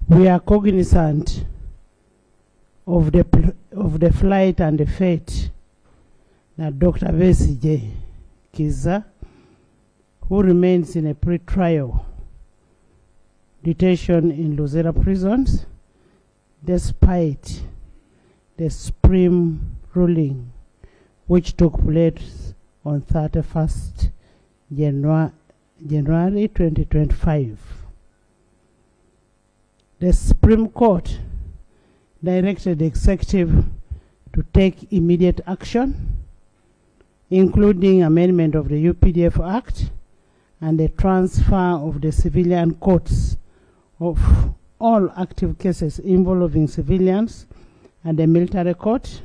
We are cognizant of the flight and the fate that Dr. Besigye Kizza, who remains in a pre-trial detention in Luzera prisons, despite the Supreme ruling which took place on 31st January 2025. The Supreme Court directed the executive to take immediate action, including amendment of the UPDF Act and the transfer of the civilian courts of all active cases involving civilians and the military court.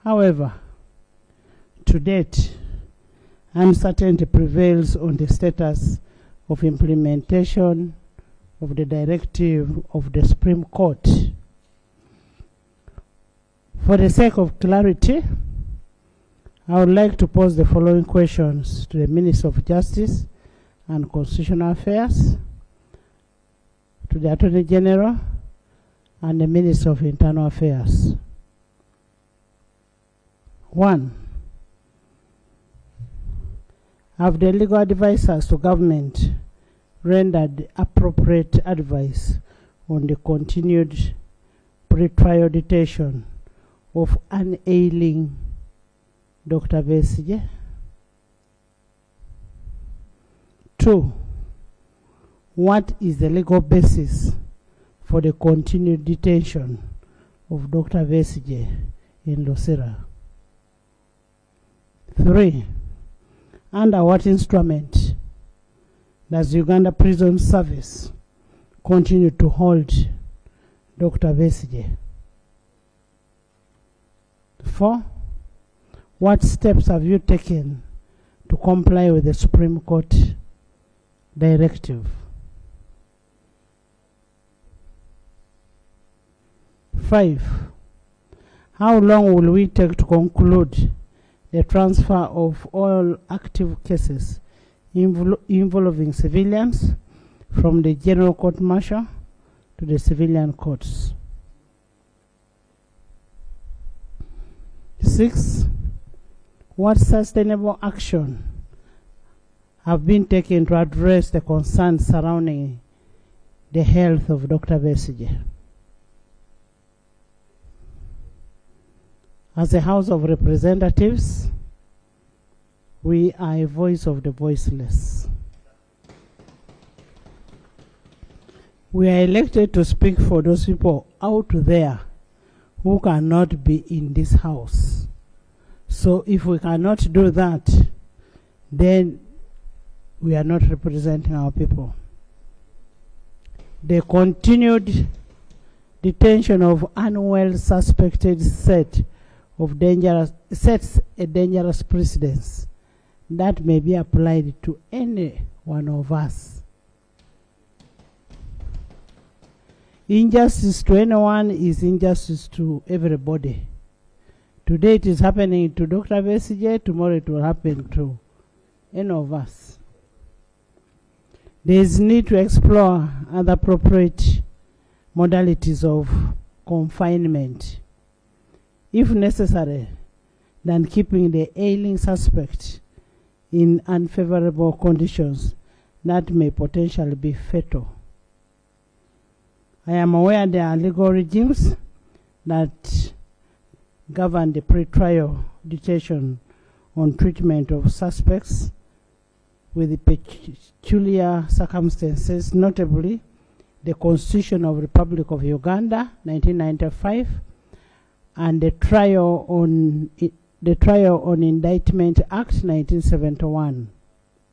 However, to date, uncertainty prevails on the status of implementation of the directive of the Supreme Court. For the sake of clarity, I would like to pose the following questions to the Minister of Justice and Constitutional Affairs, to the Attorney General, and the Minister of Internal Affairs. 1. Have the legal advisors to government rendered appropriate advice on the continued pre-trial detention of an ailing Dr. Besigye? 2. What is the legal basis for the continued detention of Dr. Besigye in Luzera? 3. Under what instrument does Uganda Prison Service continue to hold Dr. Besigye? 4. What steps have you taken to comply with the Supreme Court directive? 5. How long will we take to conclude the transfer of all active cases involving civilians from the General Court Martial to the civilian courts? 6. What sustainable action have been taken to address the concerns surrounding the health of Dr. Besigye? As a House of Representatives, we are a voice of the voiceless. We are elected to speak for those people out there who cannot be in this house. So if we cannot do that, then we are not representing our people. The continued detention of unwell suspected sets a dangerous precedence that may be applied to any one of us. Injustice to anyone is injustice to everybody. Today it is happening to Dr. Besigye, tomorrow it will happen to any of us. There is need to explore other appropriate modalities of confinement, if necessary, than keeping the ailing suspect in unfavorable conditions that may potentially be fatal. I am aware there are legal regimes that govern the pre-trial detention on treatment of suspects with the peculiar circumstances, notably the Constitution of the Republic of Uganda, 1995, and the Trial on Indictment Act, 1971.